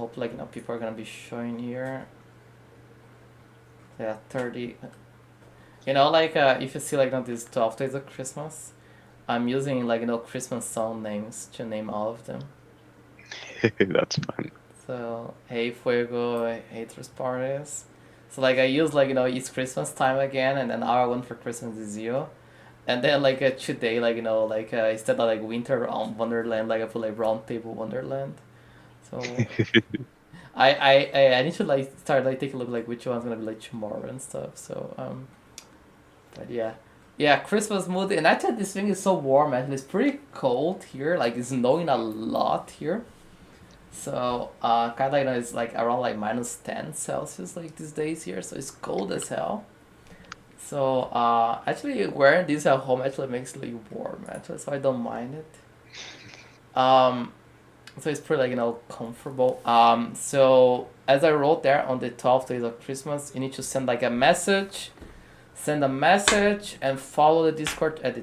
hope like people are gonna be showing here. Yeah, 30. Like if you see like these 12 days of Christmas, I'm using like Christmas song names to name all of them. That's fun. So hey Fuego, hey Tres Parties. So like I use like it's Christmas time again, and then our one for Christmas is you. And then like today like instead of like Winter Wonderland, like I put like Roundtable Wonderland. So I need to like start like take a look like which one's gonna be like tomorrow and stuff. So but yeah. Yeah, Christmas mood, and actually this thing is so warm. Actually, it's pretty cold here. Like it's snowing a lot here. So kind of it's like around like -10 Celsius like these days here. So it's cold as hell. So actually wearing this at home actually makes it like warm actually, so I don't mind it. Um, so it's pretty like comfortable. So as I wrote there on the 12 days of Christmas, you need to send like a message, send a message, and follow the Discord at the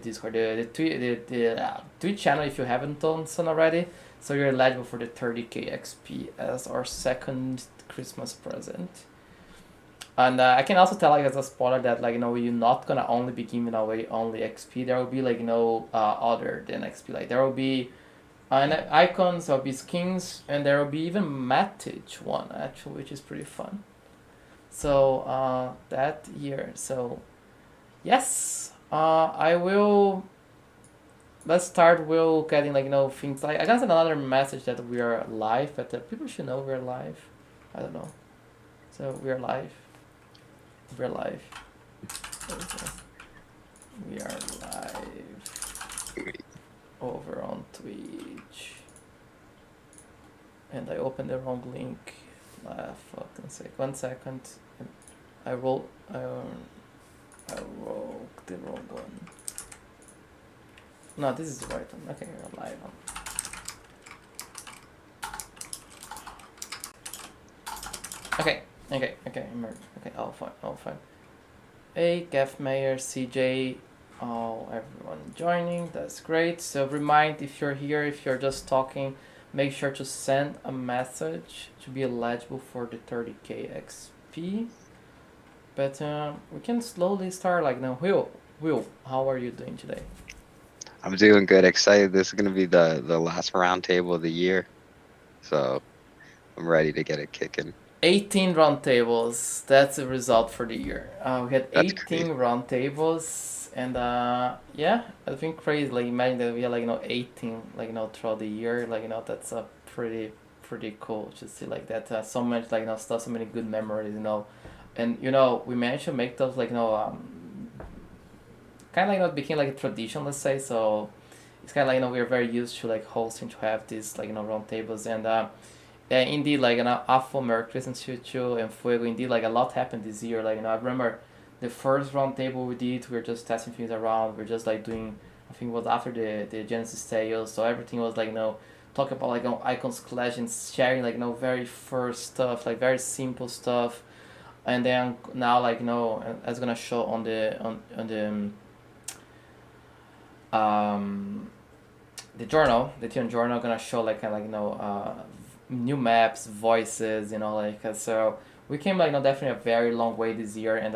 Twitch channel if you haven't done so already. So you're eligible for the 30k XP as our second Christmas present. And I can also tell like as a spoiler that like you're not gonna only be giving away only XP. There will be like other than XP. Like there will be icons, there will be skins, and there will be even Matic one actually, which is pretty fun. So that year. So yes, I will. Let's start with getting like things like I got another message that we are live, but people should know we're live. I don't know. So we're live. We're live. We are live over on Twitch. And I opened the wrong link. Fucking sake. 1 second. I wrote the wrong one. No, this is the right one. Okay, we're live on. Okay. Okay, all fine. Hey, Gav Mayer, CJ, everyone joining. That's great. So remind if you're here, if you're just talking, make sure to send a message to be eligible for the 30k XP. But we can slowly start. Like now, Will, how are you doing today? I'm doing good. Excited. This is gonna be the last roundtable of the year, so I'm ready to get it kicking. 18 roundtables. That's the result for the year. We had That's 18 crazy. roundtables, and yeah, I think crazy. Like imagine that we had like 18 like throughout the year. Like that's a pretty cool to see like that. So much like stuff, so many good memories. And we managed to make those like kind of like became like a tradition. Let's say so. It's kind of like we're very used to like hosting to have these like roundtables and. Yeah, indeed, like Afro Merry Christmas to you and Fuego. Indeed, like a lot happened this year. Like I remember the first round table we did. We were just testing things around. We are just like doing. I think it was after the Genesis sale, so everything was like talk about like icons clash and sharing like very first stuff, like very simple stuff, and then now like as gonna show on um the journal, the TN journal gonna show like kind of like new maps, voices, so we came like definitely a very long way this year, and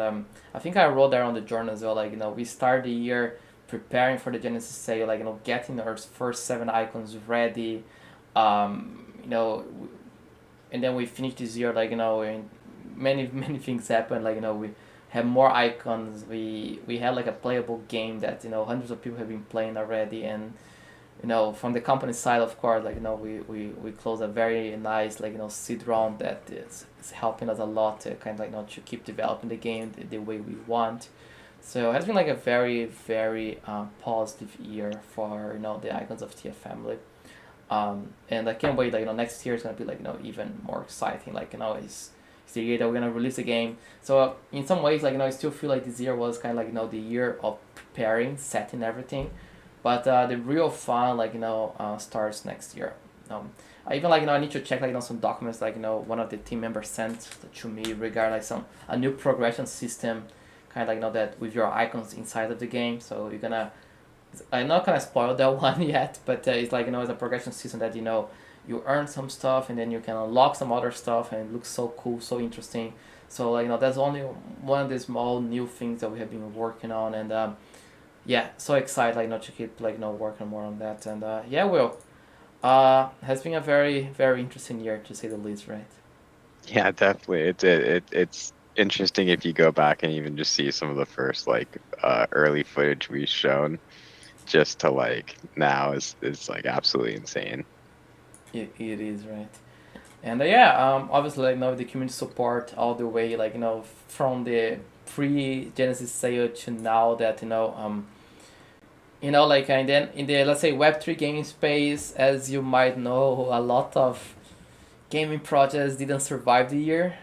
I think I wrote there on the journal as well, like we start the year preparing for the Genesis sale, like getting our first 7 icons ready, and then we finish this year like and many many things happen, like we have more icons, we had like a playable game that hundreds of people have been playing already, and from the company side, of course, like we closed a very nice like seed round that is helping us a lot to kind of like to keep developing the game the way we want. So it has been like a very very positive year for the Icons of Theia family, and I can't wait. Like next year is gonna be like even more exciting. Like it's the year that we're gonna release the game. So in some ways, like I still feel like this year was kind of like the year of preparing, setting everything, but the real fun like starts next year. I even like I need to check like some documents like one of the team members sent to me regarding like some a new progression system, kind of like that with your icons inside of the game. So you're gonna I'm not gonna spoil that one yet, but it's like it's a progression system that you earn some stuff, and then you can unlock some other stuff, and it looks so cool, so interesting. So like that's only one of the small new things that we have been working on, and yeah, so excited to keep working more on that, and yeah, Will, has been a very very interesting year to say the least, right? Yeah, definitely. It's interesting if you go back and even just see some of the first early footage we've shown just to now is like absolutely insane. It is, right. And yeah, obviously, the community support all the way, from the pre Genesis sale to now that and then in the, let's say, Web3 gaming space, as you might know, a lot of gaming projects didn't survive the year,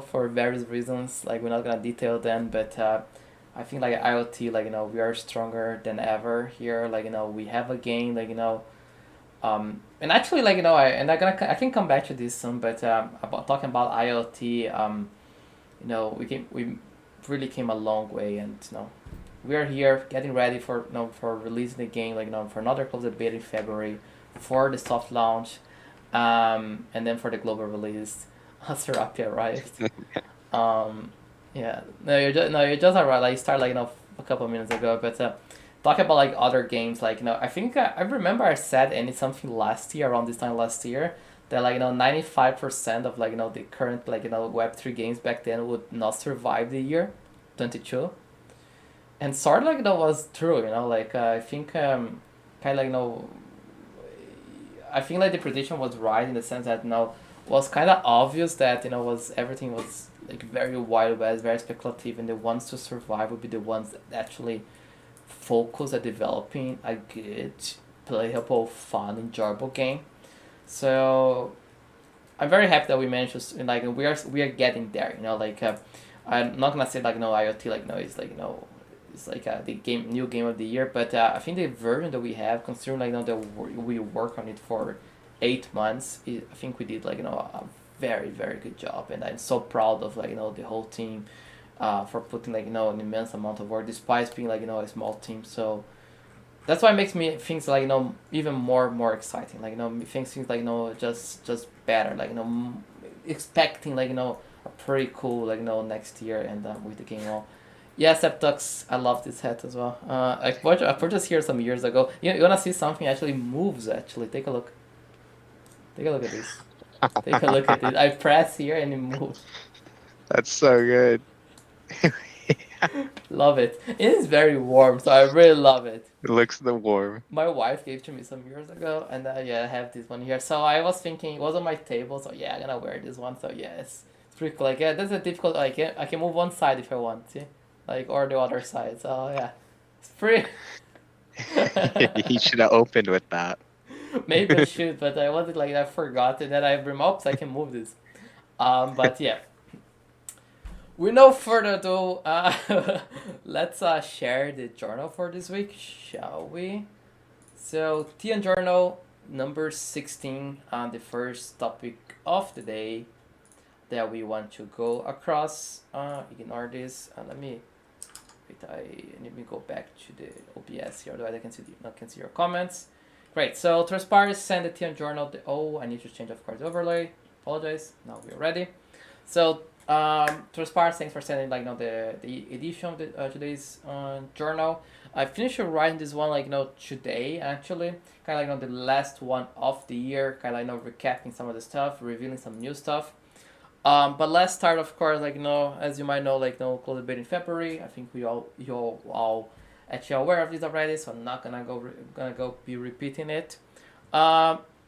for various reasons. Like, we're not gonna detail them, but I think like IoT, we are stronger than ever here. We have a game, and actually, I can come back to this soon, but about talking about IoT, we really came a long way, and we are here getting ready for for releasing the game, for another closed beta in February, for the soft launch, and then for the global release. Serapi arrived. Um, yeah, no, you're just arrived. Like, you started a couple of minutes ago, but talk about other games. I think I remember I said something last year, around this time last year, that 95% of the current Web3 games back then would not survive the year 22, and sort of was true. I think kind of I think the prediction was right in the sense that was kind of obvious that was everything was very wild west, very speculative, and the ones to survive would be the ones that actually focus at developing a good, playable, fun, enjoyable game. So I'm very happy that we managed to we are getting there. I'm not gonna say IoT it's it's the new game of the year, but I think the version that we have, considering that we work on it for 8 months, I think we did a very very good job, and I'm so proud of the whole team, for putting an immense amount of work despite being a small team. So that's why it makes me things even more exciting. Things just better. Expecting a pretty cool next year, and with the game all. Yeah, Septux, I love this hat as well. I purchased here some years ago. You wanna see something actually moves? Actually, take a look. Take a look at this. Take a look at this. I press here and it moves. That's so good. Love it. It is very warm, so I really love it. It looks the warm. My wife gave to me some years ago, and yeah, I have this one here. So I was thinking it was on my table, so yeah, I'm gonna wear this one. So yeah, it's pretty cool. Yeah, that's a difficult. I can move one side if I want, see, or the other side. So yeah, it's pretty. He should have opened with that. Maybe I should, but I wanted I forgot it, that I remember, so I can move this. But yeah. With no further ado, let's share the journal for this week, shall we? So, Theia Journal number 16, the first topic of the day that we want to go across. Ignore this. Let me go back to the OBS here, otherwise I can see your comments. Great. So, Transpires send the Theia Journal. I need to change, of course, the overlay. Apologize. Now we're ready. So, Transpires, thanks for sending the edition of the today's journal. I finished writing this one today, actually, kind of the last one of the year, kind of recapping some of the stuff, revealing some new stuff. But let's start, of course, as you might know, close the bid in February. I think you all actually aware of this already, so I'm not gonna go be repeating it.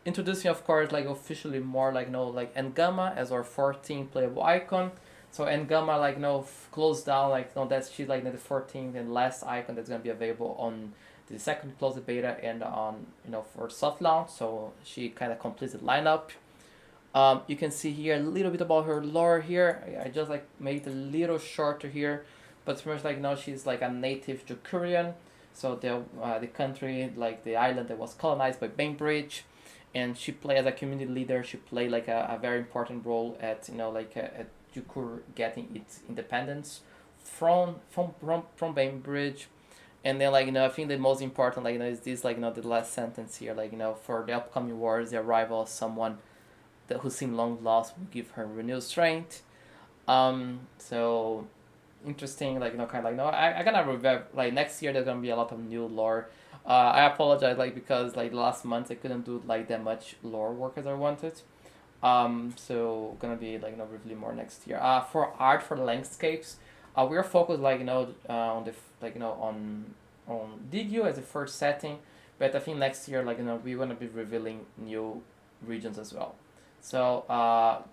Introducing, of course, officially more Ngama as our 14th playable icon. So Ngama closed down that's she's the 14th and last icon that's gonna be available on the second closed beta and on for soft launch. So she kind of completes the lineup. You can see here a little bit about her lore here. I just made it a little shorter here, but pretty much now she's a native Jokurian. So the country, the island that was colonized by Bainbridge, and she played as a community leader. She played a very important role at at Jukur getting its independence from Bainbridge, And then, like, I think the most important, like, is this, like, the last sentence here, like, for the upcoming wars, the arrival of someone that who seemed long lost will give her renewed strength. So interesting, like, kind of like, I gonna revive, like, next year there's gonna be a lot of new lore. I apologize, like, because, like, last month I couldn't do, like, that much lore work as I wanted. So gonna be, like, revealing more next year. For art, for landscapes, we're focused, like, on the like, on Digyu as the first setting, but I think next year, like, we're gonna be revealing new regions as well. So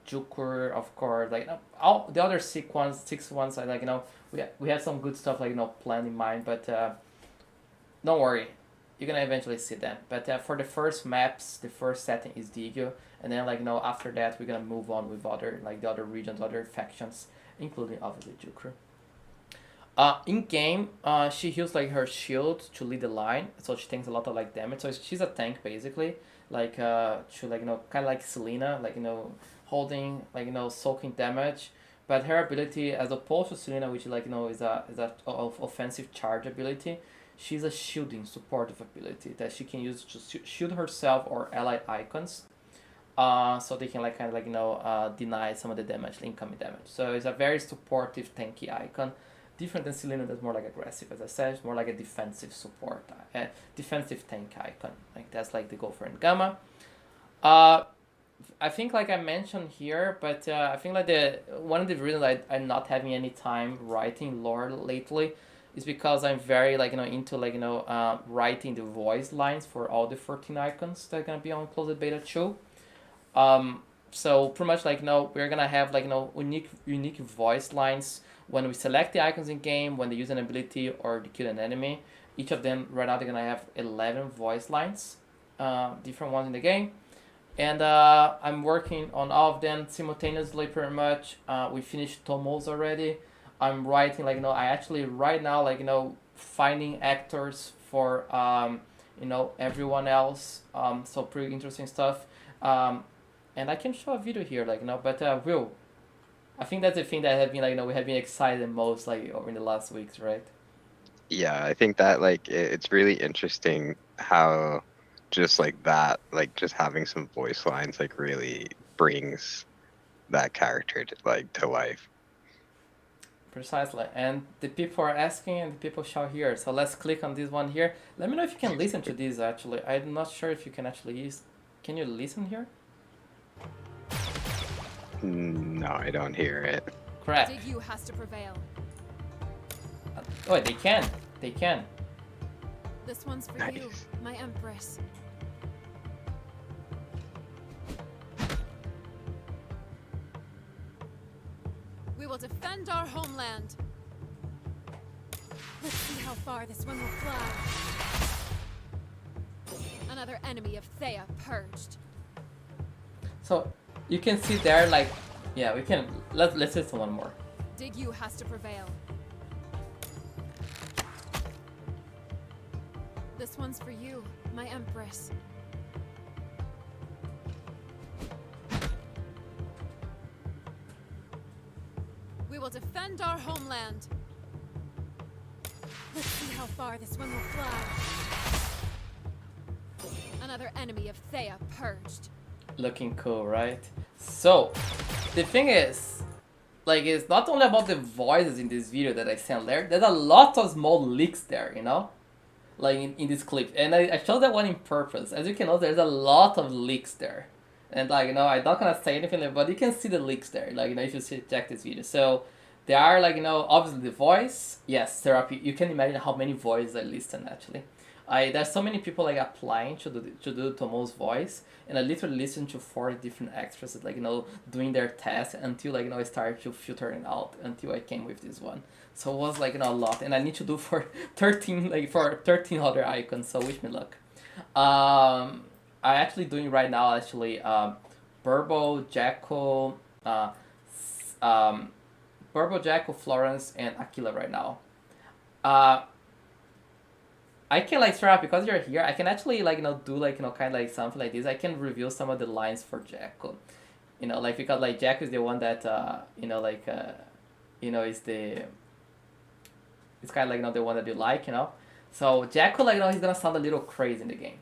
Jukur, of course, like, all the other six ones, like, we have some good stuff, like, planned in mind, but don't worry, you're gonna eventually see them. But for the first maps, the first setting is Digyo, and then, like, after that we're gonna move on with other, like, the other regions, other factions, including obviously Jukur. In game, she heals, like, her shield to lead the line, so she takes a lot of, like, damage. So she's a tank basically, like, she, like, kind of like Selena, like, holding, like, soaking damage. But her ability, as opposed to Selena, which, like, is a offensive charge ability, she's a shielding supportive ability that she can use to shield herself or allied icons. So they can, like, kind of, like, deny some of the damage, incoming damage. So it's a very supportive tanky icon, different than Selena, that's more, like, aggressive. As I said, it's more like a defensive support, defensive tank icon. Like, that's, like, the goal for Gamma. I think, like I mentioned here, but I think, like, the one of the reasons I'm not having any time writing lore lately is because I'm very, like, into, like, writing the voice lines for all the 14 icons that are gonna be on closed beta 2. So pretty much, like, we're gonna have, like, unique voice lines when we select the icons in game, when they use an ability or they kill an enemy. Each of them right now they're gonna have 11 voice lines, different ones in the game, and I'm working on all of them simultaneously. Pretty much, we finished Tomos already. I'm writing, like, I actually right now, like, finding actors for everyone else. So pretty interesting stuff. And I can show a video here, like, but Will, I think that's the thing that have been, like, we have been excited the most, like, over in the last weeks, right? Yeah, I think that like it's really interesting how just like that, like just having some voice lines like really brings that character to life. Precisely. And the people are asking, and the people shall hear. So let's click on this one here. Let me know if you can listen to this. Actually, I'm not sure if you can actually use. Can you listen here? No, I don't hear it. Crap. Digyu has to prevail. Oh, they can. They can. This one's for you, Nice. my empress. We will defend our homeland. Let's see how far this one will fly. Another enemy of Theia purged. So you can see there, like, yeah, we can. Let's listen to one more. Digyu has to prevail. This one's for you, my empress. We will defend our homeland. Let's see how far this one will fly. Another enemy of Theia purged. Looking cool, right? So the thing is, like, it's not only about the voices in this video that I sent there. There's a lot of small leaks there, like, in this clip, and I showed that one in purpose. As you can notice, there's a lot of leaks there, and, like, I'm not gonna say anything, but you can see the leaks there, like, if you check this video. So there are, like, obviously the voice, yes, therapy. You can imagine how many voices I listed actually. There's so many people, like, applying to do Tomo's voice, and I literally listened to 40 different extras, like, doing their test until, like, I started to filter it out until I came with this one. So it was, like, a lot, and I need to do for 13, like, for 13 other icons. So wish me luck. I actually doing right now, actually, Burbo, Jacko, Florence, and Aquila right now. I can, like, straight up, because you're here, I can actually, like, do, like, kind of like something like this. I can reveal some of the lines for Jacko, like, because, like, Jacko is the one that is the, it's kind of like, the one that you like, So Jacko, like, he's gonna sound a little crazy in the game,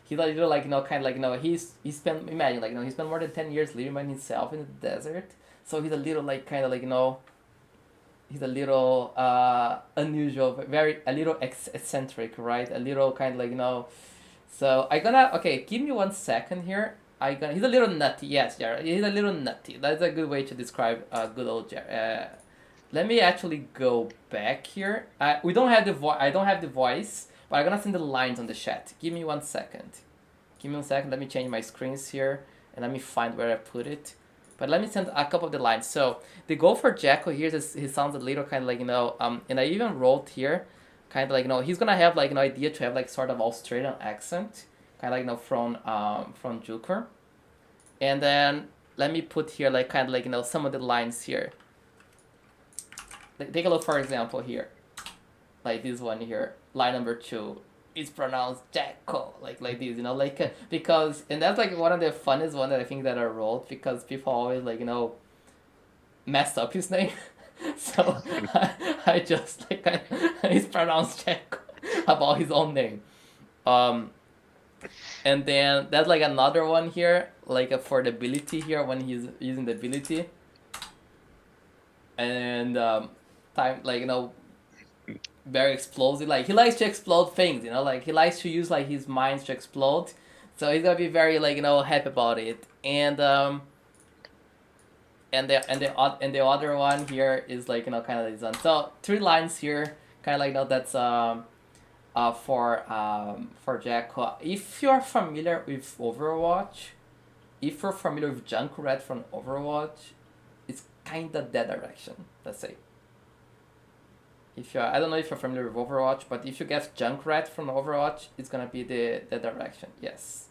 He's a little, like, kind of like, he spent, imagine, like, he spent more than 10 years living by himself in the desert. So he's a little, like, kind of like, he's a little unusual, a little eccentric, right? A little kind of like, So okay, give me 1 second here. He's a little nutty, yes, Jared. He's a little nutty. That's a good way to describe good old Jared. Let me actually go back here. We don't have I don't have the voice, but I'm gonna send the lines on the chat. Give me 1 second. Give me 1 second. Let me change my screens here, and let me find where I put it. But let me send a couple of the lines. So the goal for Jacko here is he sounds a little kind of like, and I even wrote here, kind of like, he's gonna have like an idea to have like sort of Australian accent, kind of like, from Juker. And then let me put here like kind of like, some of the lines here. Take a look, for example, here. Like this one here, line number 2. It's pronounced Jacko, like this, because, and that's like one of the funniest one that I think that I wrote, because people always like, messed up his name. So I just like, it's pronounced Jacko about his own name. And then that's like another one here, like for the ability here when he's using the ability. And time, like, very explosive. Like, he likes to explode things, like he likes to use like his minds to explode. So he's gonna be very like, happy about it. And the other one here is like, kind of this one. So 3 lines here, kind of like, that's for Jacko. If you're familiar with Overwatch, if you're familiar with Junkrat from Overwatch, it's kind of that direction, let's say. I don't know if you're familiar with Overwatch, but if you get Junkrat from Overwatch, it's gonna be the direction. Yes.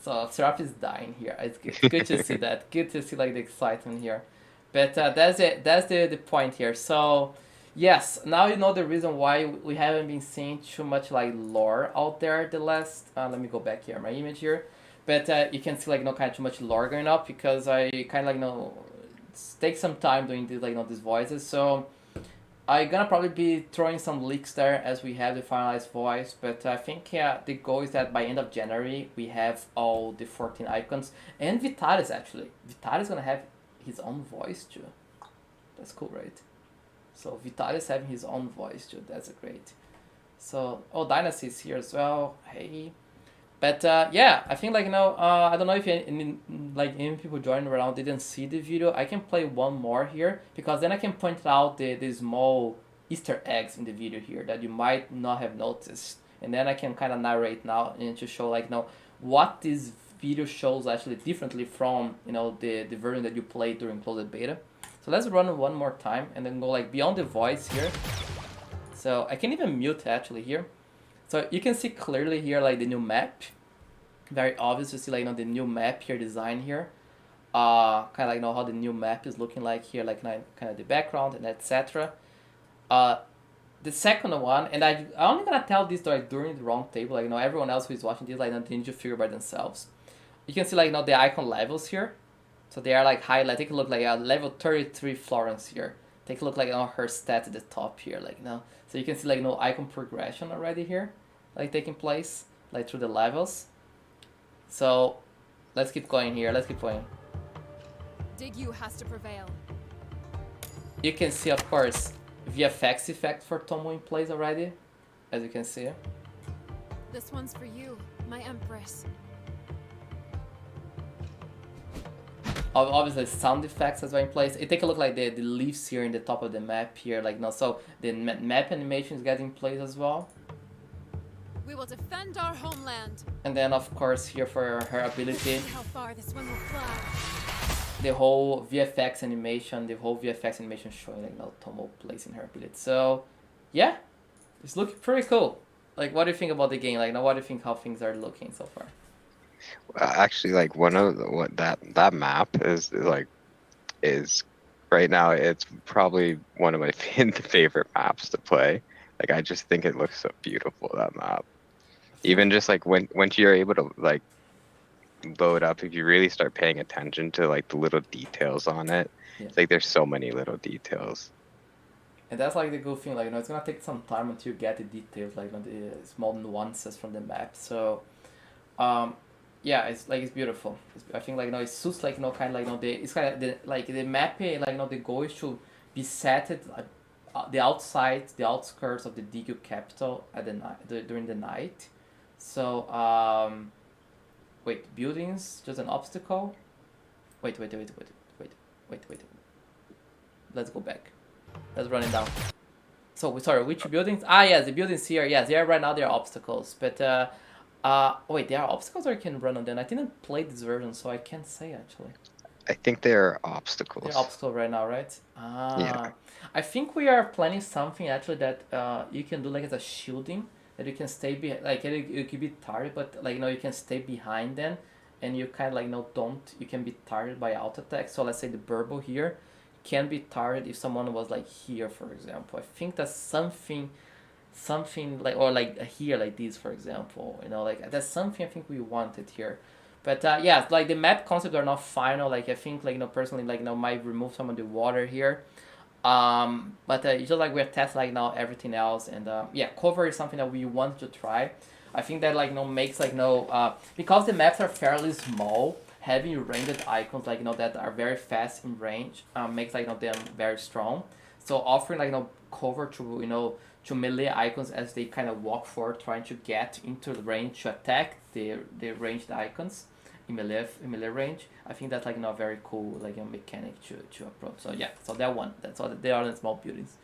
So Seraph is dying here. It's good to see that. Good to see like the excitement here. But that's it. That's the point here. So yes, now you know the reason why we haven't been seeing too much like lore out there the last. Let me go back here, my image here. But you can see like kind of too much lore going up, because I kind of like take some time doing these like these voices. So I'm gonna probably be throwing some leaks there as we have the finalized voice, but I think the goal is that by end of January we have all the 14 icons, and Vitalis actually. Vitalis gonna have his own voice too. That's cool, right? So Vitalis having his own voice too. That's great. So Dynasty is here as well. Hey. But yeah, I think like I don't know if any people joining around didn't see the video. I can play one more here, because then I can point out the small Easter eggs in the video here that you might not have noticed, and then I can kind of narrate now and to show like what this video shows actually differently from the version that you played during closed beta. So let's run one more time and then go like beyond the voice here. So I can even mute actually here. So you can see clearly here like the new map. Very obvious to see like the new map here, design here. Kind of like how the new map is looking like here, like kind of the background and etc. The second one, and I'm only gonna tell this like during the roundtable, like everyone else who is watching this like they need to figure by themselves. You can see like the icon levels here. So they are like highlighted. Take a look like level 33 Florence here. Take a look like her stat at the top here, like So you can see like icon progression already here, like taking place like through the levels. So let's keep going here. Let's keep going. Dig you has to prevail. You can see, of course, VFX effect for Tomo in place already, as you can see. This one's for you, my Empress. Obviously, sound effects as well in place. Take a look like the leaves here in the top of the map here, like so the map animation is getting in place as well. We will defend our homeland. And then of course here for her ability, How far this one will fly. the whole VFX animation, showing like Tomo placing her ability. So yeah, it's looking pretty cool. Like, what do you think about the game? Like, what do you think how things are looking so far? Actually, like one of that map is right now, it's probably one of my favorite maps to play. Like, I just think it looks so beautiful, that map. Even just like once you're able to like load up, if you really start paying attention to like the little details on it, Yeah. it's like there's so many little details. And that's like the good thing, like it's gonna take some time until you get the details, like the small nuances from the map. So, um, yeah, it's beautiful. I think like it suits like kind of like the it's kind of the like the map like the goal is to be set at the outside, the outskirts of the DQ capital at the night during the night. So wait, buildings just an obstacle. Wait. Let's go back. Let's run it down. So sorry, which buildings? Ah, yes, the buildings here. Yes, they are right now. They are obstacles, but wait, they are obstacles or you can run on them. I didn't play this version, so I can't say actually. I think they're They're obstacles. obstacle right now, right? Yeah. I think we are planning something actually that you can do like as a shielding that you can stay behind. Like it could be tired, but like you can stay behind them, and you kind of like don't. You can be targeted by auto attack. So let's say the burble here can be targeted if someone was like here, for example. I think that's something like or like here like this, for example. Like that's something I think we wanted here. But yeah, like the map concepts are not final. Like I think like personally like might remove some of the water here. But it's just like we're testing like now everything else, and yeah, cover is something that we want to try. I think that like makes like because the maps are fairly small, having ranged icons like that are very fast in range makes like them very strong. So offering like cover to to melee icons as they kind of walk forward, trying to get into the range to attack the ranged icons in melee range. I think that's like a very cool like mechanic to approach. So yeah, so that one, that's all. They are in small buildings.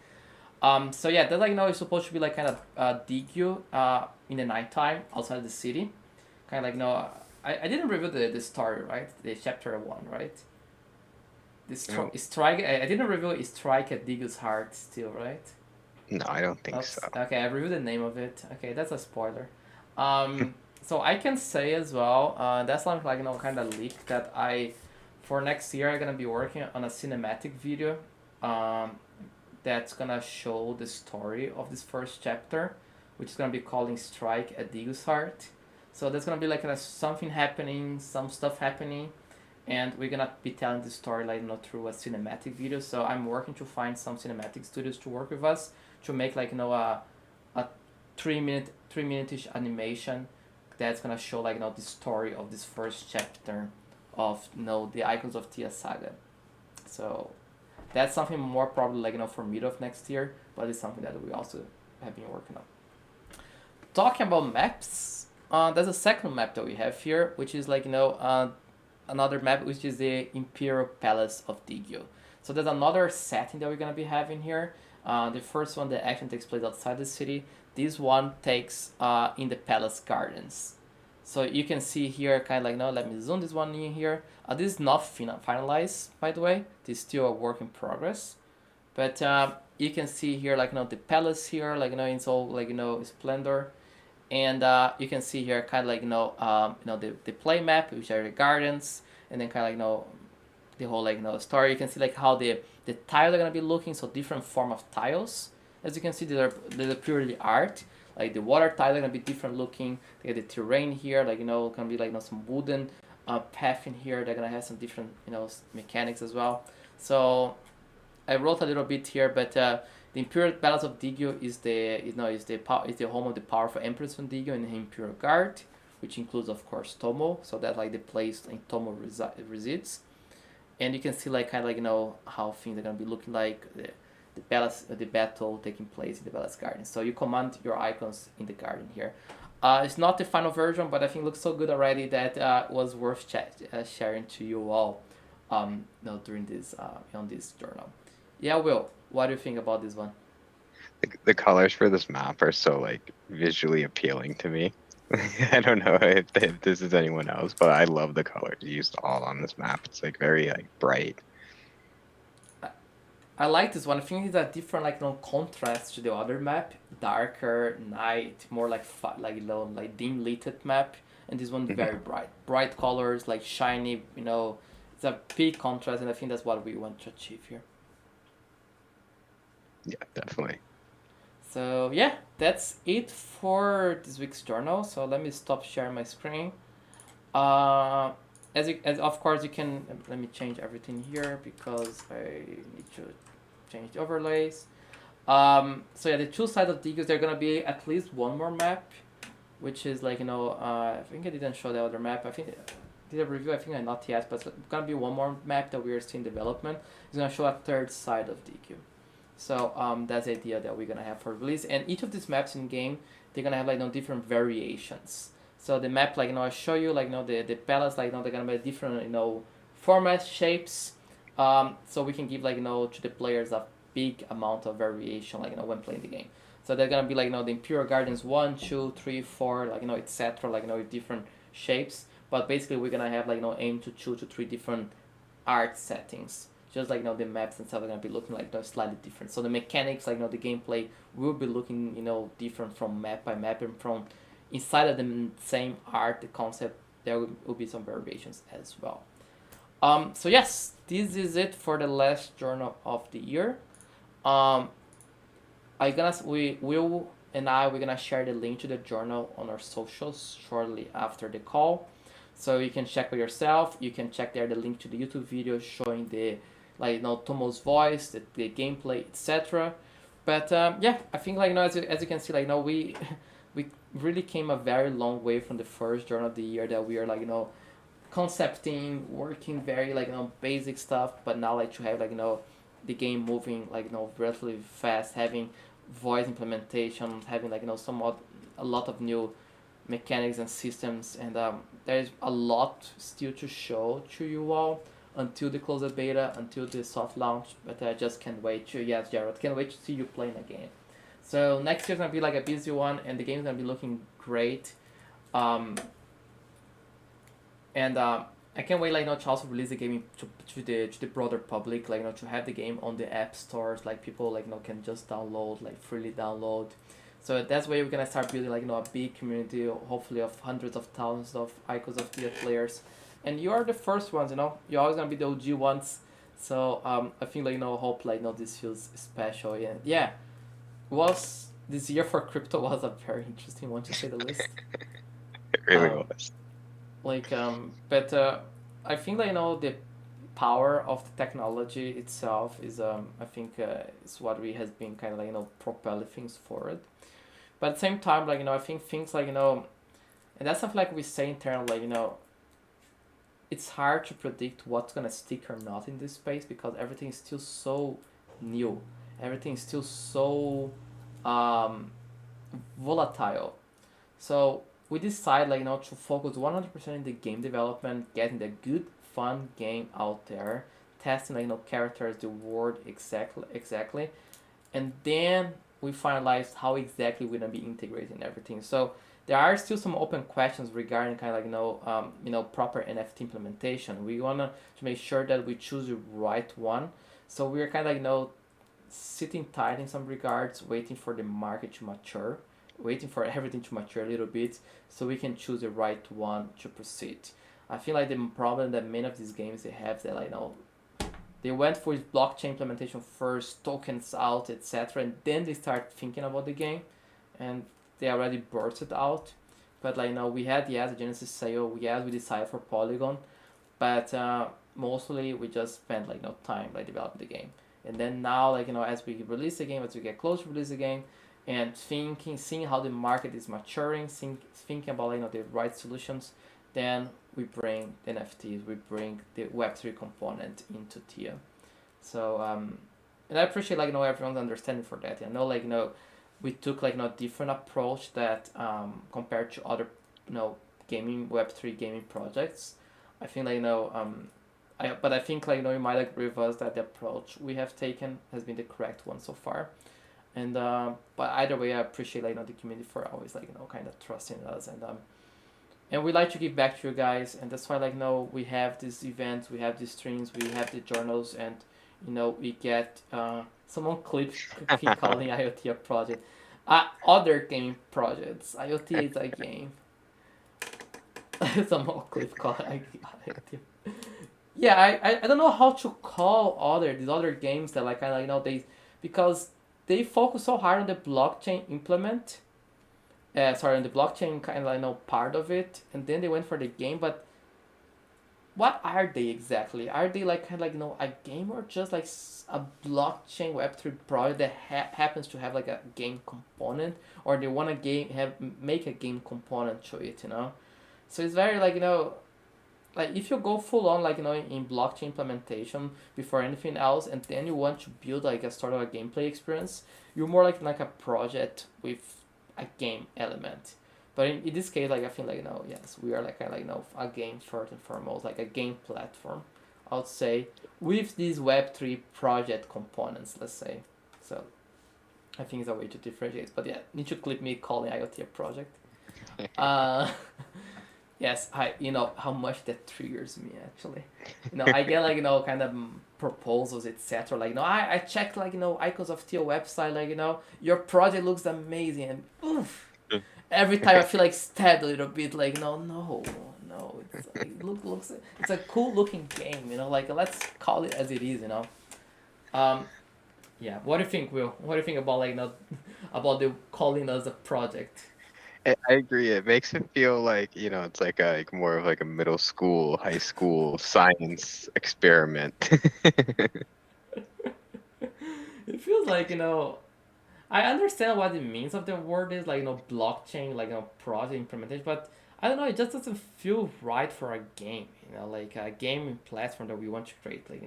So yeah, that like it's supposed to be like kind of DQ in the nighttime outside the city, kind of like I didn't review the story, right? The chapter 1, right? This No. strike. I didn't review strike at Digu's heart still, right? No, I don't think Oops. so. Okay, I reviewed the name of it. Okay, that's a spoiler. So I can say as well, that's like kind of leak that for next year, I'm gonna be working on a cinematic video, um, that's gonna show the story of this first chapter, which is gonna be called Strike at Digu's Heart. So there's gonna be like something happening, some stuff happening, and we're gonna be telling the story like through a cinematic video. So I'm working to find some cinematic studios to work with us to make like a 3 minute ish animation that's gonna show like the story of this first chapter of the Icons of Theia saga. So that's something more probably like for mid of next year, but it's something that we also have been working on. Talking about maps, there's a second map that we have here, which is like another map, which is the Imperial Palace of Digio. So there's another setting that we're gonna be having here. The first one, the action takes place outside the city. This one takes in the palace gardens. So you can see here, kind of like let me zoom this one in here. This is not finalized, by the way. This is still a work in progress. But you can see here, like the palace here, like it's all like splendor, and you can see here, kind of like the play map, which are the gardens, and then kind of like the whole like story. You can see like how the tiles are gonna be looking, so different form of tiles. As you can see, they're purely art. Like the water tiles are gonna be different looking. They get the terrain here, like gonna be like some wooden path in here. They're gonna have some different mechanics as well. So I wrote a little bit here, but the Imperial Palace of Digio is the home of the powerful Empress von Digio and the Imperial Guard, which includes of course Tomo. So that's like the place in Tomo resides. And you can see like kind of like how things are gonna be looking like the palace, the battle taking place in the palace garden. So you command your icons in the garden here. It's not the final version, but I think it looks so good already that was worth sharing to you all. During this on this journal. Yeah, Will, what do you think about this one? The colors for this map are so like visually appealing to me. I don't know if this is anyone else, but I love the colors used all on this map. It's like very like bright. I like this one. I think it's a different like contrast to the other map, darker night, more like like dim lit map, and this one very bright colors, like shiny. It's a big contrast, and I think that's what we want to achieve here. Yeah, definitely. So yeah, that's it for this week's journal. So let me stop sharing my screen. As of course you can, let me change everything here because I need to change the overlays. So yeah, the two sides of DQs, there are gonna be at least one more map, which is like I think I didn't show the other map. I think did a review. I think I not yet, but it's gonna be one more map that we are still in development. It's gonna show a third side of DQ. So that's the idea that we're gonna have for release. And each of these maps in game, they're gonna have different variations. So the map, I show you the palettes, they're gonna be different formats, shapes. So we can give to the players a big amount of variation when playing the game. So they're gonna be the Imperial Gardens 1, 2, 3, 4, etc. With different shapes. But basically we're gonna have aim to 2 to 3 different art settings. Just the maps and stuff are gonna be looking slightly different. So the mechanics, the gameplay will be looking different from map by map, and from inside of the same art, the concept, there will be some variations as well. So yes, this is it for the last journal of the year. We're gonna share the link to the journal on our socials shortly after the call, so you can check for yourself. You can check there the link to the YouTube video showing the Tomo's voice, the gameplay, etc. But yeah, I think as you can see, we we really came a very long way from the first journal of the year, that we are concepting, working very basic stuff, but now to have the game moving relatively fast, having voice implementation, having somewhat a lot of new mechanics and systems, and there's a lot still to show to you all until the closed beta, until the soft launch. But I just can't wait to, yes, Jared, can't wait to see you playing a game. So next year's gonna be a busy one, and the game's gonna be looking great. And I can't wait to also release the game to the broader public, to have the game on the app stores, people can just download, freely download. So that's where we're gonna start building a big community, hopefully of hundreds of thousands of Icons of Theia players. And you are the first ones, you're always gonna be the OG ones. So I think hope this feels special. And yeah, this year for crypto was a very interesting one, to say the least. It really was. But I think the power of the technology itself is I think is what we has been kind of propelling things forward. But at the same time, I think things and that's something we say internally, it's hard to predict what's gonna stick or not in this space, because everything is still so new, everything is still so volatile. So we decide to focus 100% in the game development, getting the good fun game out there, testing characters, the world exactly, and then we finalize how exactly we're gonna be integrating everything. So there are still some open questions regarding proper NFT implementation. We wanna to make sure that we choose the right one. So we're kind of sitting tight in some regards, waiting for the market to mature, waiting for everything to mature a little bit, so we can choose the right one to proceed. I feel the problem that many of these games they have, that they went for blockchain implementation first, tokens out, etc., and then they start thinking about the game, and they already burst it out. But we had the Genesis sale, we decided for Polygon, but mostly we just spent time developing the game. And then now as we release the game, as we get close to release the game, and seeing how the market is maturing, thinking about the right solutions, then we bring NFTs, we bring the Web3 component into Theia. So and I appreciate everyone's understanding for that. I know we took a different approach that compared to other gaming Web3 gaming projects. I think but I think you might agree with us that the approach we have taken has been the correct one so far. And but either way, I appreciate the community for always kind of trusting us, and we like to give back to you guys, and that's why we have these events, we have these streams, we have the journals, and we get someone keep calling IoT a project, other gaming projects. IoT is a game. Someone clip call IoT. Yeah, I don't know how to call these other games that they, because they focus so hard on the blockchain on the blockchain part of it, and then they went for the game. But what are they exactly? Are they like kind of like a game, or just like a blockchain Web3 project that happens to have like a game component, or they want to make a game component to it, So it's very like like if you go full on like in blockchain implementation before anything else, and then you want to build like a sort of a gameplay experience, you're more like a project with a game element. But in this case, like I feel like yes, we are like a game first and foremost, like a game platform, I would say, with these Web3 project components, let's say. So I think it's a way to differentiate. But yeah, need to clip me calling IoT a project. uh Yes, I how much that triggers me actually. I get like kind of proposals, etc. Like I checked like Icons of Theia website, like your project looks amazing, and oof, every time I feel like stabbed a little bit, like no, it's like looks it's a cool looking game, like let's call it as it is, Um, yeah. What do you think, Will? What do you think about like about the calling us a project? I agree. It makes it feel like, it's like more of like a middle school, high school science experiment. It feels like I understand what the means of the word is, like blockchain, like project implementation, but I don't know, it just doesn't feel right for a game, like a gaming platform that we want to create, like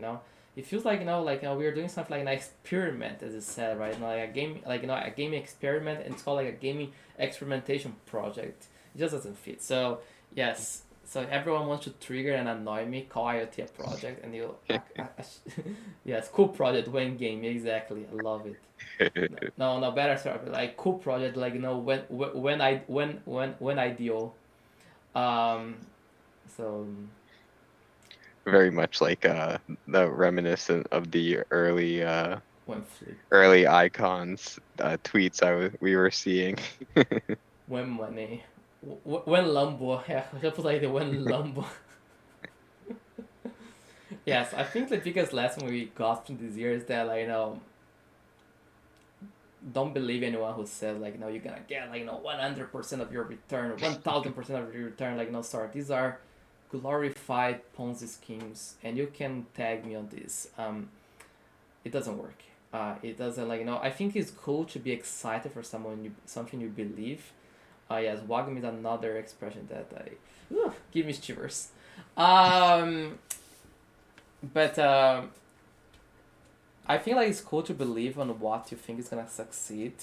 it feels like like we are doing something like an experiment, as you said, right? Like a game, like a gaming experiment, and it's called like a gaming experimentation project. It just doesn't fit. So yes, so everyone wants to trigger and annoy me, call IoT a project, and yes, cool project when game, exactly. I love it. No, better start like cool project, like when ideal. Um, so Very much like the reminiscent of the when flip, early icons tweets we were seeing. when money, when Lambo. Yeah, I put like the when Lambo. Yes, I think the biggest lesson we got from this year is that like don't believe anyone who says like you're gonna get like 100% of your return, 1000% of your return, like sorry, these are glorified Ponzi schemes, and you can tag me on this. It doesn't work. It doesn't like I think it's cool to be excited for something you believe. Yes, Wagam is another expression that I give me shivers. Um, but I feel like it's cool to believe on what you think is gonna succeed,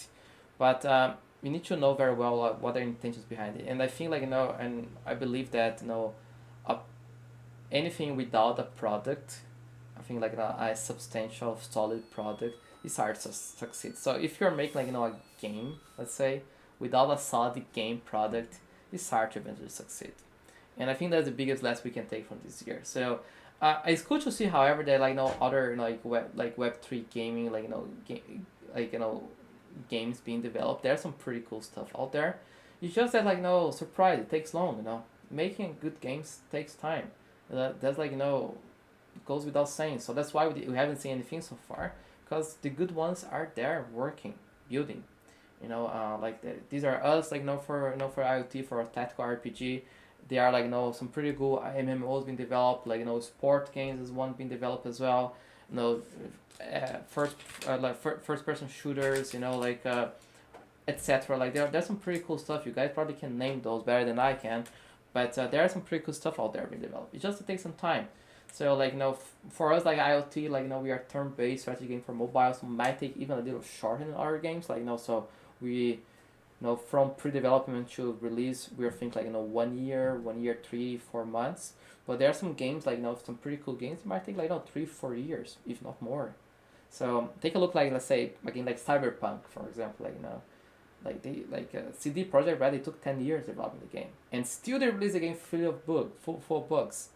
but you need to know very well what are the intentions behind it. And I think like and I believe that a, anything without a product, I think like a substantial, solid product, is hard to succeed. So if you're making like a game, let's say, without a solid game product, it's hard to eventually succeed. And I think that's the biggest lesson we can take from this year. So it's cool to see, however, that like other Web3 gaming, like like games being developed. There's some pretty cool stuff out there. It's just that like surprise, it takes long. Making good games takes time. That's like goes without saying. So that's why we haven't seen anything so far, because the good ones are there working, building. These are us like for IoT, for a tactical RPG. They are like some pretty cool MMOs being developed, like sport games is one being developed as well. You know, first person shooters. Etc. Like there's some pretty cool stuff. You guys probably can name those better than I can, but there are some pretty cool stuff out there being developed. It just takes some time. So like for us like IoT, like we are turn based strategy game for mobile, so might take even a little shorter in our games. So we from pre-development to release, we're thinking like 1 year, 3-4 months. But there are some games like some pretty cool games that might take like 3-4 years, if not more. So take a look, like let's say again like Cyberpunk, for example, CD Projekt Red, it took 10 years developing the game, and still they release a game full of bugs,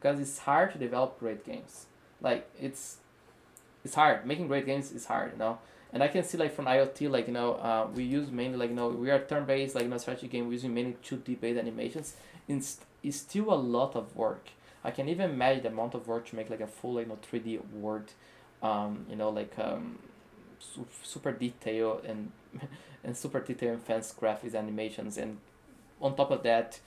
because it's hard to develop great games. Like it's hard. Making great games is hard. And I can see like from IoT, like we use mainly like we are turn based like strategy game. We're using mainly 2D based animations. It's still a lot of work. I can even imagine the amount of work to make like a full 3D world, super detailed and super detailed and fancy graphics, animations, and on top of that,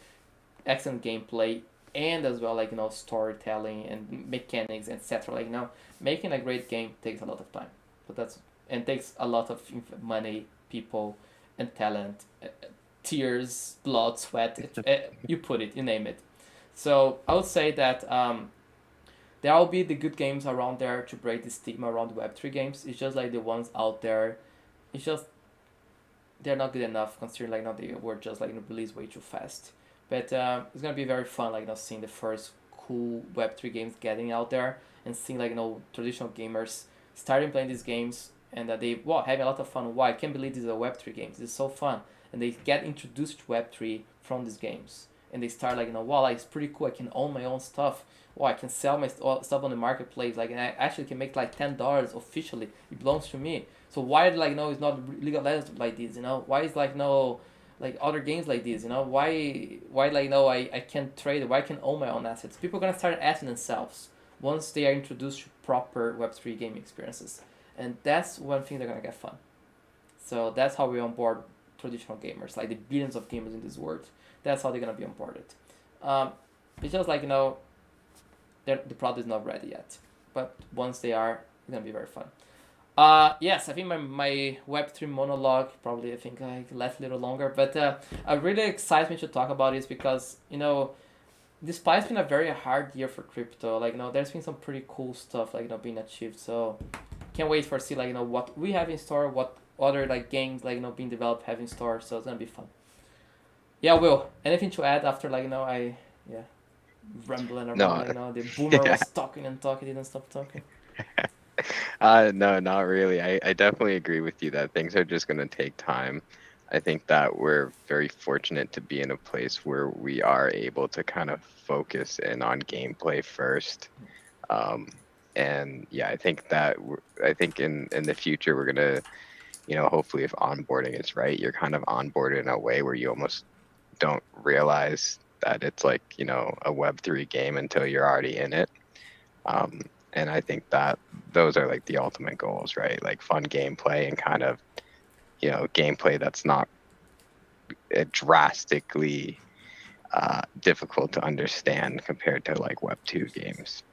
excellent gameplay and as well like storytelling and mechanics, etc. Making a great game takes a lot of time, but that's and takes a lot of money, people, and talent, tears, blood, sweat. You put it, you name it. So I would say that there will be the good games around there to break the stigma around Web3 games. It's just like the ones out there. It's just they're not good enough considering they were just released way too fast. But it's gonna be very fun seeing the first cool Web3 games getting out there and seeing traditional gamers starting playing these games and that they having a lot of fun. Wow, I can't believe these are Web3 games. This is so fun, and they get introduced to Web3 from these games and they start wow, it's pretty cool. I can own my own stuff. Wow, I can sell my stuff on the marketplace. And I actually can make $10 officially. It belongs to me. So why no it's not legalized like this? Why is no other games like this? Why no I can't trade it? Why I can own my own assets? People are gonna start asking themselves once they are introduced to proper Web3 gaming experiences, and that's one thing they're gonna get fun. So that's how we onboard traditional gamers, like the billions of gamers in this world. That's how they're gonna be onboarded. It's just the product is not ready yet, but once they are, it's gonna be very fun. Yes, I think my Web3 monologue probably I think I left a little longer, but it really excites me to talk about this because despite it's been a very hard year for crypto, there's been some pretty cool stuff being achieved. So can't wait for see what we have in store, what other games being developed have in store. So it's gonna be fun. Yeah, Will, anything to add after I rambling around No. the boomer was talking and talking, didn't stop talking. No, not really. I definitely agree with you that things are just going to take time. I think that we're very fortunate to be in a place where we are able to kind of focus in on gameplay first. And yeah, I think that I think in the future we're going to, hopefully if onboarding is right, you're kind of onboarded in a way where you almost don't realize that it's a Web3 game until you're already in it. And I think that those are the ultimate goals, right? Fun gameplay and kind of, gameplay that's not drastically difficult to understand compared to Web 2 games.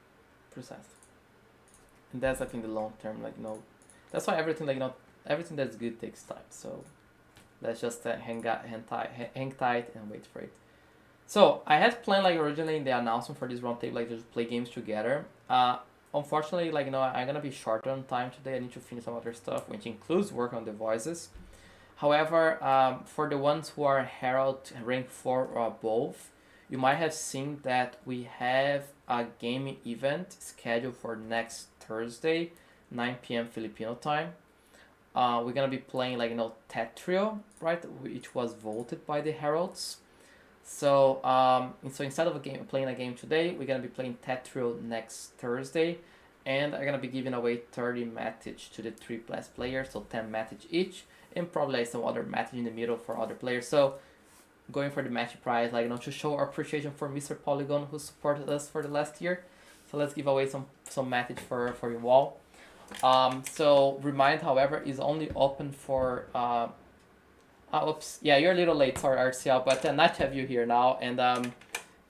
Precisely. And that's I think the long term that's why everything everything that's good takes time. So let's just hang tight and wait for it. So I had planned originally in the announcement for this roundtable just play games together. Unfortunately I'm gonna be short on time today. I need to finish some other stuff, which includes work on the voices. However, for the ones who are Herald rank 4 or above, you might have seen that we have a gaming event scheduled for next Thursday, 9 p.m. Filipino time. We're gonna be playing Tetrio, right, which was voted by the Heralds. So instead of playing a game today, we're gonna be playing Tetrio next Thursday, and I'm gonna be giving away 30 match to the 3+ players, so 10 match each, and probably some other match in the middle for other players. So going for the match prize, to show our appreciation for Mr. Polygon who supported us for the last year. So let's give away some match for you all. So remind, however, is only open for oops, yeah, you're a little late, sorry RCL, but nice to have you here now. And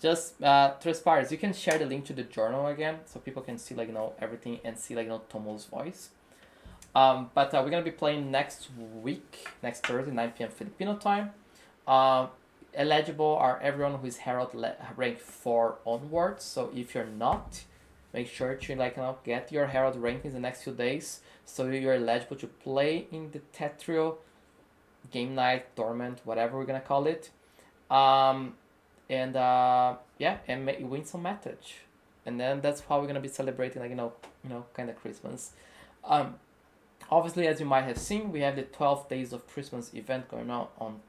just Transpires, you can share the link to the journal again so people can see everything and see Tomo's voice. But we're gonna be playing next week, next Thursday, 9 p.m. Filipino time. Eligible are everyone who is Herald rank 4 onwards. So if you're not, make sure to get your Herald rank in the next few days so you're eligible to play in the Tetrio game night, tournament, whatever we're gonna call it. And win some match. And then that's how we're gonna be celebrating kind of Christmas. Obviously, as you might have seen, we have the 12 Days of Christmas event going on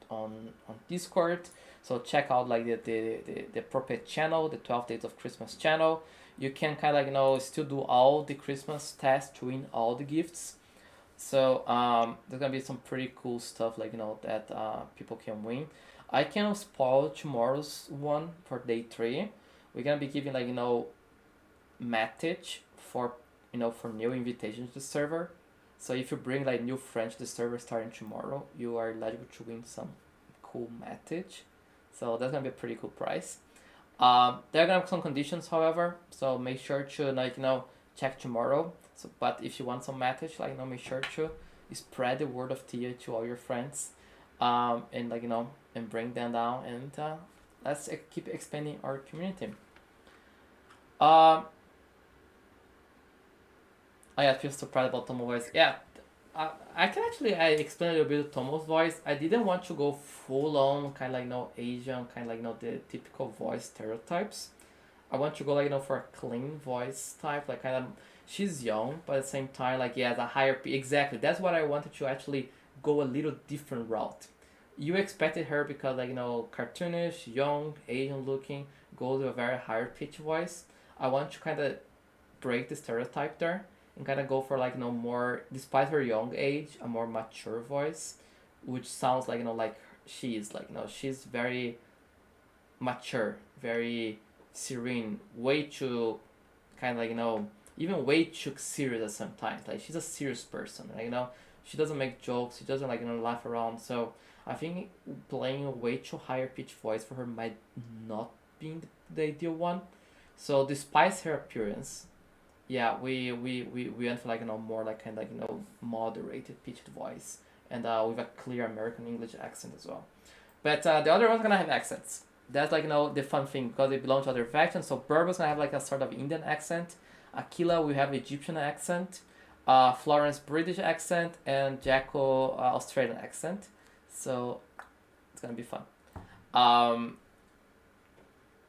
Discord. So check out the appropriate channel, the 12 Days of Christmas channel. You can kind of still do all the Christmas tasks to win all the gifts. So there's gonna be some pretty cool stuff that people can win. I can spoil tomorrow's one for day 3. We're gonna be giving message for for new invitations to the server. So if you bring new friends to the server starting tomorrow, you are eligible to win some cool message. So that's gonna be a pretty cool prize. There are gonna be some conditions, however, so make sure to like check tomorrow. So, but if you want some message, like make sure to spread the word of Theia to all your friends, and like and bring them down, and let's keep expanding our community. I yeah, feel surprised about Tomo's voice. Yeah, I can actually I explain a little bit of Tomo's voice. I didn't want to go full on kind of like Asian, kind of like the typical voice stereotypes. I want to go like for a clean voice type, like kind of she's young, but at the same time like yeah, the higher exactly. That's what I wanted to actually go a little different route. You expected her because like cartoonish, young, Asian looking, go to a very higher pitch voice. I want to kind of break the stereotype there and kind of go for like more, despite her young age, a more mature voice, which sounds like like she is like she's very mature, very serene, way too kind of like even way too serious at sometimes. Like she's a serious person, like, she doesn't make jokes, she doesn't like laugh around. So I think playing a way too higher pitch voice for her might not be the ideal one. So despite her appearance, yeah, we went for like more like kind of like moderated pitched voice and with a clear American English accent as well. But the other one's gonna have accents. That's like the fun thing because they belong to other factions. So Burbo's gonna have like a sort of Indian accent. Aquila will have Egyptian accent. Florence British accent and Jacko Australian accent. So it's gonna be fun. Um,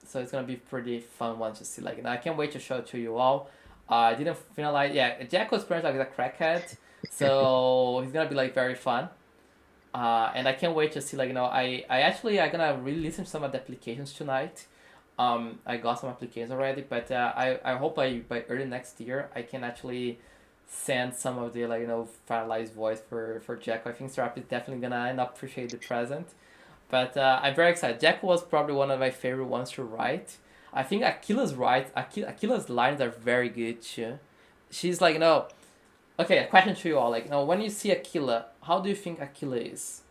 so it's gonna be pretty fun one to see. Like I can't wait to show it to you all. I didn't finalize. Yeah, Jacko's pretty much like a crackhead, so he's gonna be like very fun. And I can't wait to see like I gonna really listen to some of the applications tonight. I got some applications already, but I hope by early next year I can actually send some of the like finalized voice for Jacko. I think Serap is definitely gonna end up appreciate the present. But I'm very excited. Jacko was probably one of my favorite ones to write. I think Aquila's lines are very good too. She's like okay, a question to you all. Like when you see Aquila, how do you think Aquila is?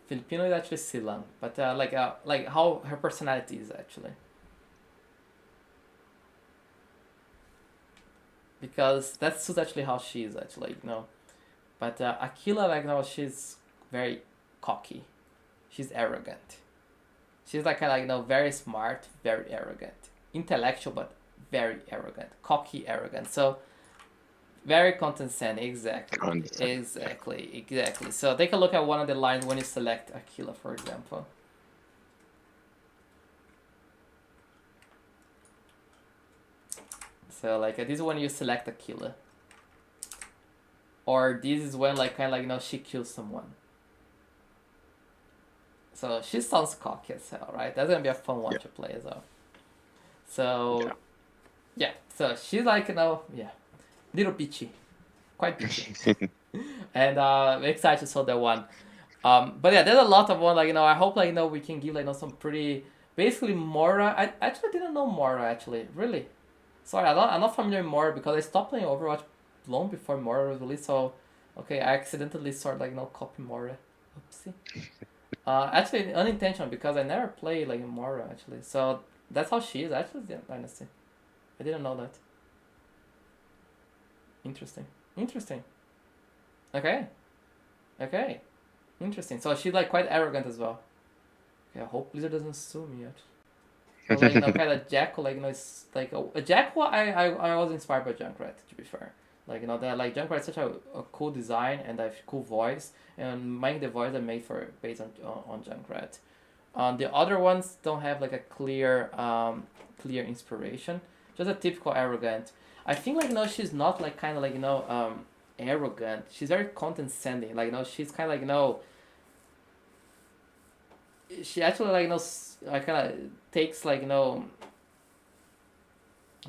Filipino is actually Silang, but like how her personality is actually. Because that's actually how she is actually, But Aquila, like she's very cocky. She's arrogant. She's like very smart, very arrogant, intellectual, but very arrogant, cocky, arrogant. So very condescending. Exactly. Condescending. Exactly. So take a look at one of the lines when you select Aquila, for example. So like this is when you select Aquila. Or this is when like kind of like she kills someone. So she sounds cocky as hell, right? That's gonna be a fun one to play as well. So yeah, so she's like yeah, little bitchy, quite bitchy, and I'm excited to show that one. But yeah, there's a lot of one like I hope like we can give like some pretty basically Mora. I actually didn't know Mora actually really. Sorry, I'm not familiar with Mora because I stopped playing Overwatch long before Mora was released. So okay, I accidentally started like copy Mora. Oopsie. Actually unintentional because I never played like Mora actually. So that's how she is actually. Yeah, honestly, I didn't know that. Interesting. Okay. Interesting. So she's like quite arrogant as well. Okay, I hope Blizzard doesn't sue me yet. So like kind of Jacko like it's like a Jacko. I was inspired by Junkrat to be fair. Like that like Junkrat is such a cool design and a cool voice and making the voice I made for based on Junkrat. The other ones don't have like a clear inspiration. Just a typical arrogant. I think like she's not like kind of like arrogant. She's very condescending. Like she's kind of like she actually like kind of takes like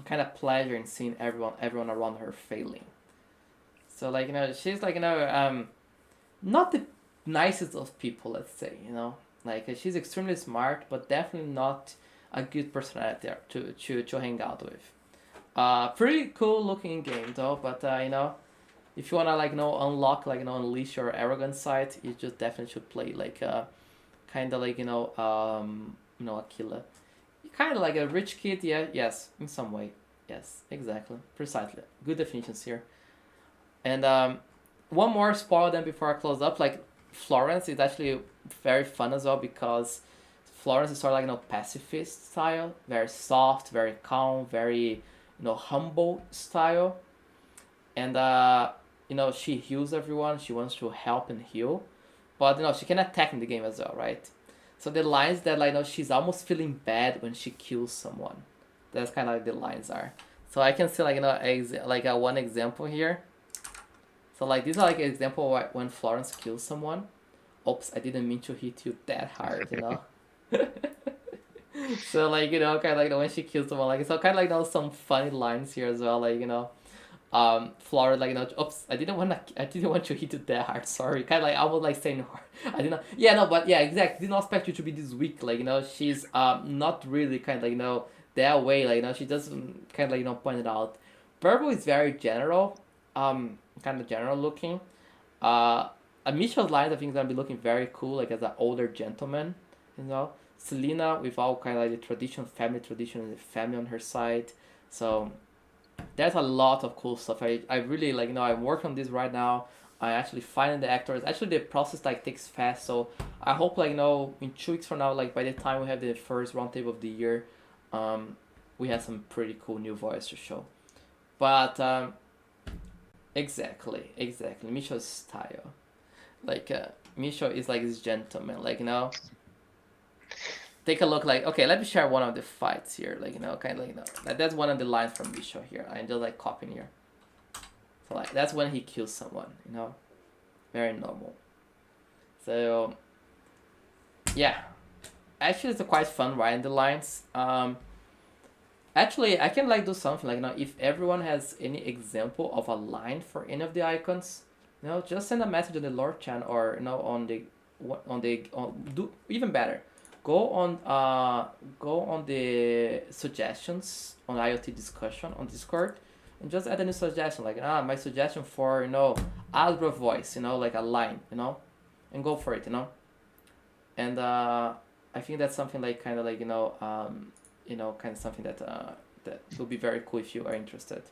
kind of pleasure in seeing everyone around her failing. So like she's like not the nicest of people, let's say, like she's extremely smart but definitely not a good personality to hang out with. Pretty cool looking game though, but if you wanna like unlock like unleash your arrogant side, you just definitely should play like kind of like Aquila. Kind of like a rich kid, yeah, yes, in some way, yes, exactly, precisely, good definitions here. And one more spoil then before I close up, like Florence is actually very fun as well because Florence is sort of like pacifist style, very soft, very calm, very humble style, and she heals everyone. She wants to help and heal, but she can attack in the game as well, right? So the lines that like she's almost feeling bad when she kills someone. That's kind of like the lines are. So I can see like one example here. So like these are like an example of when Florence kills someone. Oops, I didn't mean to hit you that hard. So like kind of like when she kills someone, like so kind of like some funny lines here as well, like Florence like oops, I didn't want to hit you that hard, sorry, kind of like I was like saying I didn't, yeah, no, but yeah, exactly, didn't expect you to be this weak, like she's not really kind of like that way, like she just kind of like point it out. Burble is very general, kind of general looking. Misha's lines I think is gonna be looking very cool, like as an older gentleman, Selena with all kind of like the family tradition, and the family on her side. So there's a lot of cool stuff. I really like I'm working on this right now. I actually finding the actors. Actually, the process like takes fast. So I hope like in 2 weeks from now, like by the time we have the first roundtable of the year, we have some pretty cool new voice to show. But exactly, Misha's style, like Misha is like this gentleman, like take a look, like okay, let me share one of the fights here, like kind of like that's one of the lines from Misha here. I'm just like copying here. So like that's when he kills someone, very normal. So yeah, actually it's quite fun writing the lines. Actually I can like do something like if everyone has any example of a line for any of the icons, just send a message on the lore channel or do even better. Go on the suggestions on IoT discussion on Discord, and just add a new suggestion like my suggestion for Albro voice, like a line, and go for it, and I think that's something like kind of like kind of something that that would be very cool if you are interested.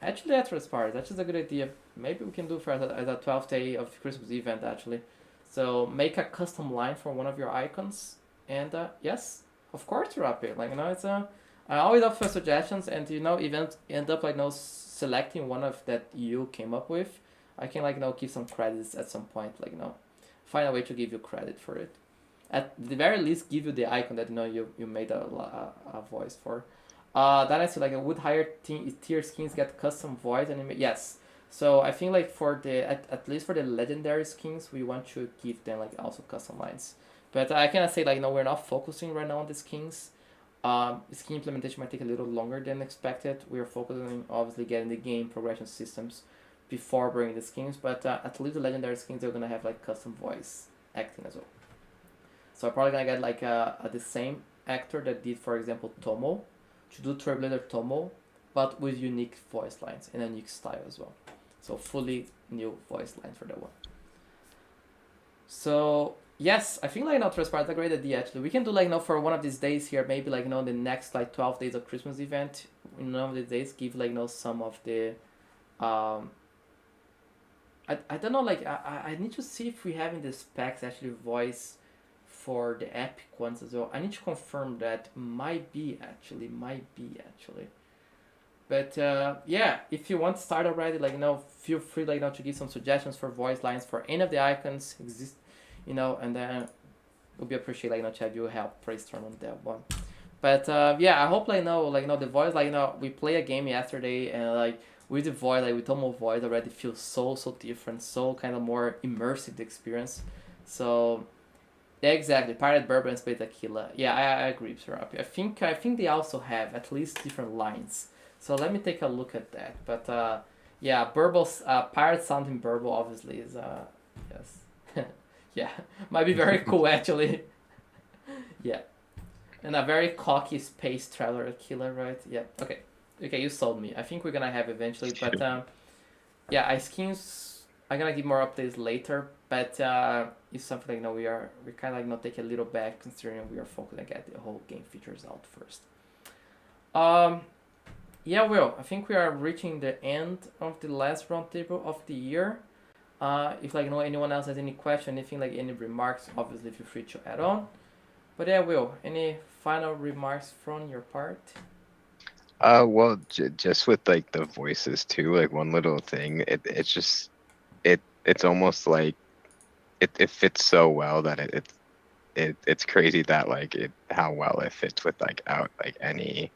Actually, that's just a good idea. Maybe we can do for as a 12th day of the Christmas event actually. So make a custom line for one of your icons, and yes, of course, wrap it. Like it's I always offer suggestions, and even end up like selecting one of that you came up with. I can like give some credits at some point, like find a way to give you credit for it. At the very least, give you the icon that you made a voice for. Then I see like would higher tier skins get custom voice and yes. So I think like for the at least for the legendary skins, we want to give them like also custom lines. But I cannot say like we're not focusing right now on the skins. Skin implementation might take a little longer than expected. We are focusing on obviously getting the game progression systems before bringing the skins. But at least the legendary skins are gonna have like custom voice acting as well. So I'm probably gonna get like the same actor that did, for example, Tomo, to do Trailblazer Tomo, but with unique voice lines and a unique style as well. So fully new voice line for that one. So yes, I think like Transparent is a great idea actually. We can do like for one of these days here, maybe like the next like 12 days of Christmas event. In one of these days, give like some of the I don't know, like I need to see if we have in the specs actually voice for the epic ones as well. I need to confirm that. Might be actually. But yeah, if you want to start already, like feel free like to give some suggestions for voice lines for any of the icons exist, and then it would be appreciated to have you help brainstorm on that one. But yeah, I hope the voice we play a game yesterday and like with the voice with Tomo voice already feels so different, so kind of more immersive the experience. So yeah, exactly. Pirate Bourbon and Space Aquila. Yeah, I agree, Serapi. I think they also have at least different lines. So let me take a look at that. But yeah, Burble's pirate sounding Burble obviously is yes. Yeah. Might be very cool actually. Yeah. And a very cocky space traveler killer, right? Yeah. Okay. Okay, you sold me. I think we're gonna have eventually, but yeah, ice skins. I'm gonna give more updates later, but it's something like we kind of like take a little back considering we are focused to get the whole game features out first. Um, yeah, Will. I think we are reaching the end of the last roundtable of the year. If anyone else has any question, anything like any remarks, obviously feel free to add on. But yeah, Will, any final remarks from your part? Well, just with like the voices too, like one little thing, it's just it's almost like it fits so well that it's crazy that like it how well it fits with like out like any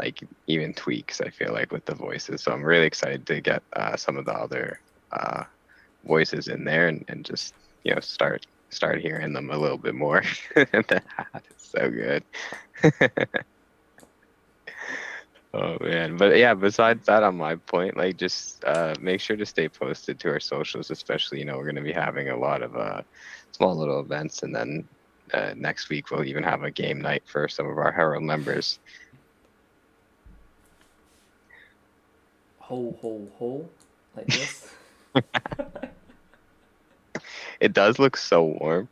like even tweaks. I feel like with the voices, so I'm really excited to get some of the other uh voices in there and just start hearing them a little bit more. The hat is so good. Oh man, but yeah, besides that on my point, like just make sure to stay posted to our socials, especially we're going to be having a lot of small little events, and then next week we'll even have a game night for some of our Herald members. Ho ho ho, like this. It does look so warm.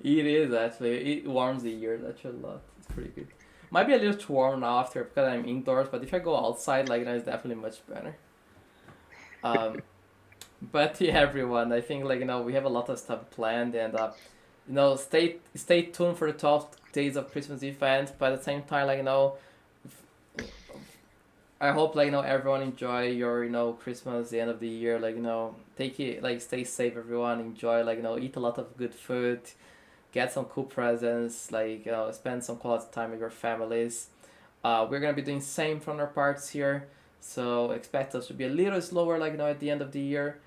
It is actually. It warms the ears actually a lot. It's pretty good. Might be a little too warm now after because I'm indoors, but if I go outside, it's definitely much better. Um, but yeah, everyone, I think we have a lot of stuff planned, and stay tuned for the 12 days of Christmas event. But at the same time, I hope everyone enjoy your Christmas, the end of the year. Take it stay safe, everyone. Enjoy eat a lot of good food, get some cool presents, spend some quality time with your families. We're gonna be doing same from our parts here, so expect us to be a little slower at the end of the year.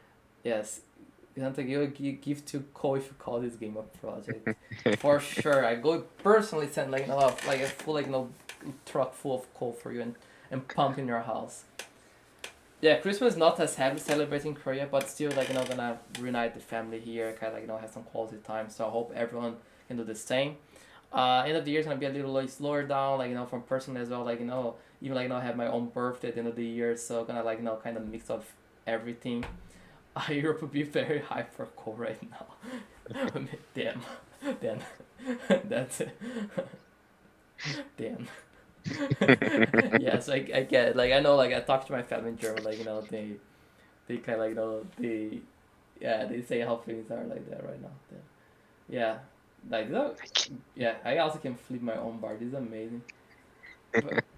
Yes, something you give to Cole if you call this game a project. For sure, I go personally send a full truck full of coal for you and pump in your house. Yeah, Christmas not as heavy celebrating in Korea, but still gonna reunite the family here, kind of have some quality time. So I hope everyone can do the same. End of the year is gonna be a little slower down, from personal as well. Even I have my own birthday at the end of the year, so gonna kind of mix of everything. Europe would be very high for coal right now. Damn, damn, that's it. Damn. Yes, I get it. I know, I talked to my family in German. They kind of they say how things are like that right now. Yeah, yeah. I also can flip my own bar. This is amazing.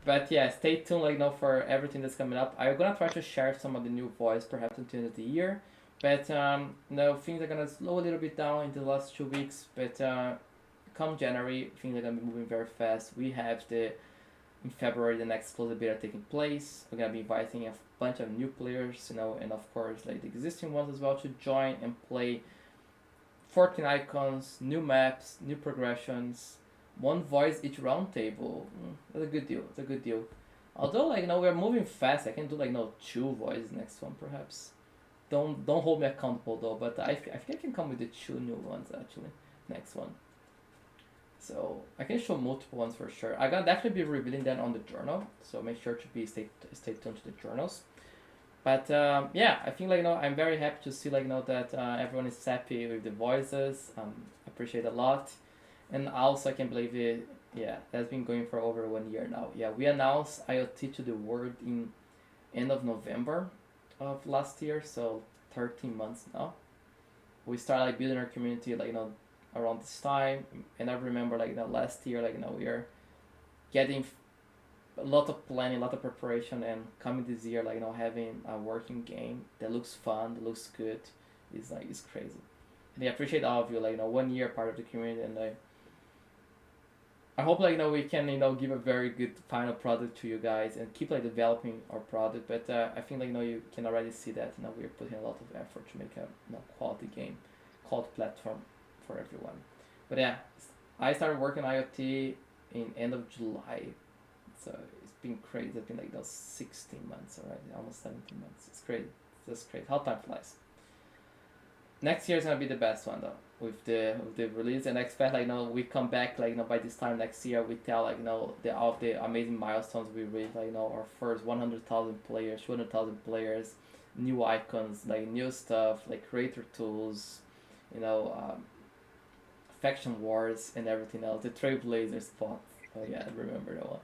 But yeah, stay tuned for everything that's coming up. I'm gonna try to share some of the new voice perhaps until the end of the year. But things are gonna slow a little bit down in the last 2 weeks. But come January, things are gonna be moving very fast. We have in February the next closed beta taking place. We're gonna be inviting a bunch of new players, and of course the existing ones as well to join and play 14 icons, new maps, new progressions, one voice each roundtable. That's a good deal. It's a good deal. Although we're moving fast, I can do 2 voices next one perhaps. Don't hold me accountable though, but I think I can come with the 2 new ones actually next one. So I can show multiple ones for sure. I'm gonna definitely be revealing that on the journal, so make sure to stay tuned to the journals. But yeah, I think I'm very happy to see that everyone is happy with the voices. Appreciate a lot, and also I can believe it. Yeah, that's been going for over 1 year now. Yeah, we announced IoT to the world in end of November of last year, so 13 months now. We started building our community around this time, and I remember last year we are getting a lot of planning, a lot of preparation, and coming this year having a working game that looks fun, that looks good, is it's crazy. And I appreciate all of you 1 year part of the community, and I hope we can give a very good final product to you guys and keep developing our product. But I think you can already see that we're putting a lot of effort to make a quality game, quality platform for everyone. But yeah, I started working on IoT in end of July, so it's been crazy. It's been those 16 months already, almost 17 months. It's crazy. It's just crazy how time flies. Next year is gonna be the best one though. with the release, and I expect like we come back like by this time next year we tell like the all of the amazing milestones we reached, like our first 100,000 players, 200,000 players, new icons, like new stuff, like creator tools, you know, faction wars and everything else, the Trailblazer spot. Oh yeah, I remember that one.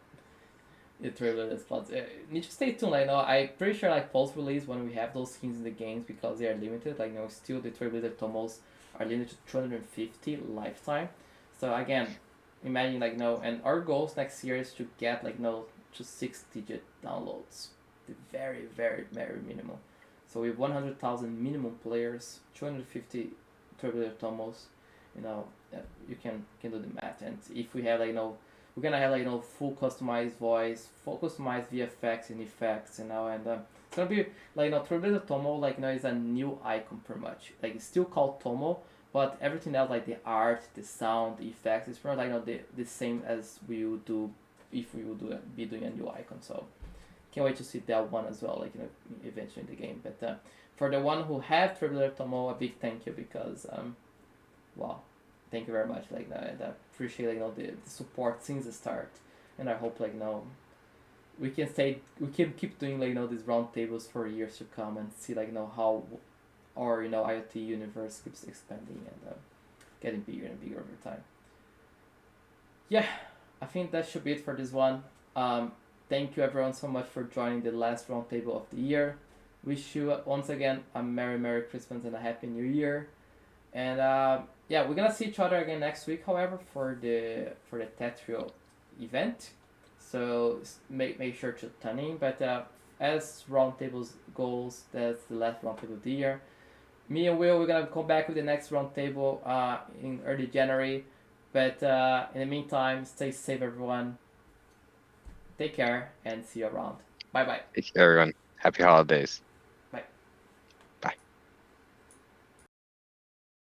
The Trailblazer spots. Need to stay tuned. Like I'm pretty sure like post release when we have those skins in the games, because they are limited. Like still the Trailblazer Tomos are limited to 250 lifetime. So again, imagine like and our goals next year is to get like to 6-digit downloads, the very very very minimal. So with 100,000 minimum players, 250 Trailblazer Tomos, you know, you can do the math. And if we have like we're gonna have like full customized voice, full customized VFX and effects, and it's gonna be like Trailblazer Tomo like is a new icon pretty much. Like it's still called Tomo, but everything else like the art, the sound, the effects, it's pretty much like the same as we would do if we would be doing a new icon. So can't wait to see that one as well, like eventually in the game. But for the one who have Trailblazer Tomo, a big thank you, because wow, thank you very much. Like and I appreciate the support since the start, and I hope like we can keep doing like these roundtables for years to come, and see like how our IoT universe keeps expanding and getting bigger and bigger over time. Yeah, I think that should be it for this one. Thank you everyone so much for joining the last roundtable of the year. Wish you once again a Merry Christmas and a Happy New Year. And yeah, we're gonna see each other again next week, however, for the Tetrio event. So make sure to tune in. But as roundtables goals, that's the last roundtable of the year. Me and Will, we're gonna come back with the next roundtable in early January. But in the meantime, stay safe, everyone. Take care and see you around. Bye bye. Take care, everyone. Happy holidays.